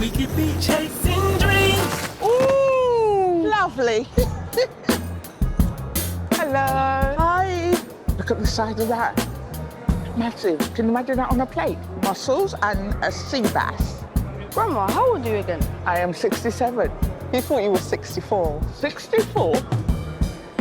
We could be chasing dreams. Ooh, lovely. Hello. Hi. Look at the size of that. Massive. Can you imagine that on a plate? Mussels and a sea bass. Grandma, how old are you again? I am 67. You thought you were 64. 64?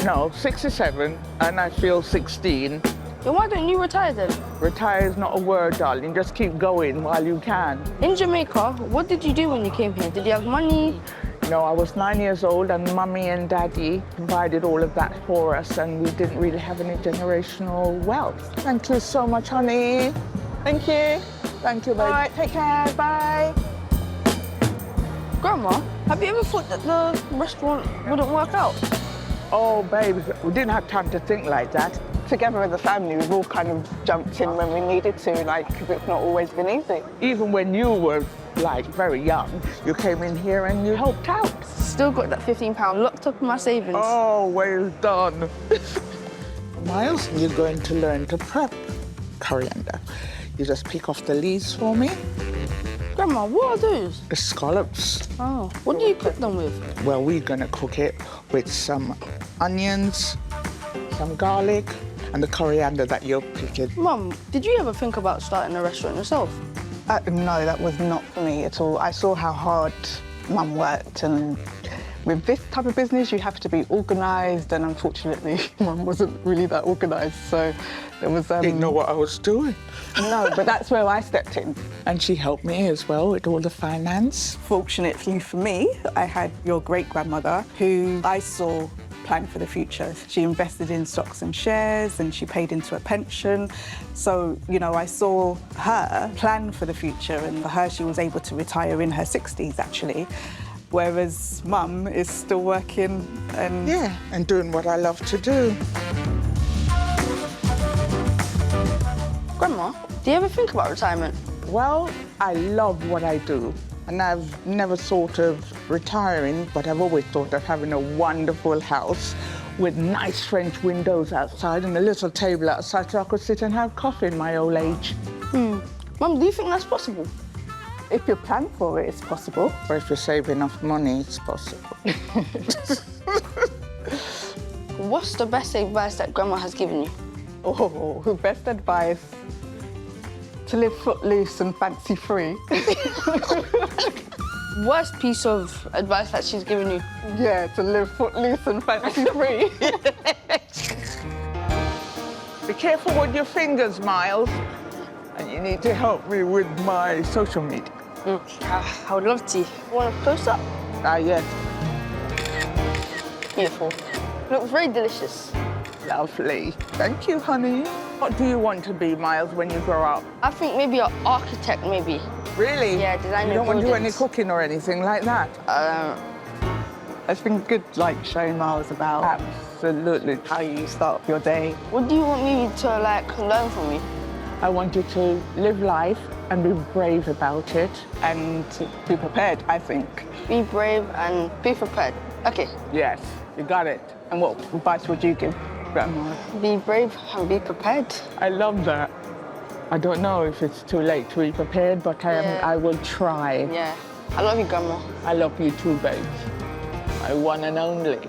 No, 67, and I feel 16. Then why don't you retire then? Retire is not a word, darling. Just keep going while you can. In Jamaica, what did you do when you came here? Did you have money? No, I was 9 years old, and Mummy and Daddy provided all of that for us, and we didn't really have any generational wealth. Thank you so much, honey. Thank you. Thank you, babe. All right, take care. Bye. Grandma, have you ever thought that the restaurant wouldn't work out? Oh, babe, we didn't have time to think like that. Together as a family, we've all kind of jumped in when we needed to, like, it's not always been easy. Even when you were, like, very young, you came in here and you helped out. Still got that £15 locked up in my savings. Oh, well done. Miles, you're going to learn to prep coriander. You just pick off the leaves for me. Grandma, what are those? The scallops. Oh, what do you cook them with? Well, we're going to cook it with some onions, some garlic, and the coriander that you're picking. Mum, did you ever think about starting a restaurant yourself? No, that was not for me at all. I saw how hard Mum worked, and with this type of business, you have to be organised, and unfortunately, Mum wasn't really that organised, so there was... Didn't know what I was doing. No, but that's where I stepped in. And she helped me as well with all the finance. Fortunately for me, I had your great-grandmother, who I saw plan for the future. She invested in stocks and shares, and she paid into a pension. So, you know, I saw her plan for the future, and for her, she was able to retire in her 60s, actually. Whereas Mum is still working and... Yeah, and doing what I love to do. Grandma, do you ever think about retirement? Well, I love what I do. And I've never thought of retiring, but I've always thought of having a wonderful house with nice French windows outside and a little table outside so I could sit and have coffee in my old age. Mum, do you think that's possible? If you plan for it, it's possible. Or if you save enough money, it's possible. What's the best advice that Grandma has given you? Oh, best advice, to live footloose and fancy-free. Worst piece of advice that she's given you? Yeah, to live footloose and fancy-free. Be careful with your fingers, Miles. And you need to help me with my social media. I would love to. Want a close-up? Ah, yes. Beautiful. Looks very delicious. Lovely. Thank you, honey. What do you want to be, Miles, when you grow up? I think maybe an architect, maybe. Really? Yeah, designing You don't want to do any buildings. cooking or anything like that? It's been good, like, showing Miles about Absolutely. how you start your day. What do you want me to, like, learn from you? I want you to live life and be brave about it. And to be prepared, I think. Be brave and be prepared. Okay. Yes, you got it. And what advice would you give Grandma? Be brave and be prepared. I love that. I don't know if it's too late to be prepared, but I will try. Yeah. I love you, Grandma. I love you too, babe. My one and only.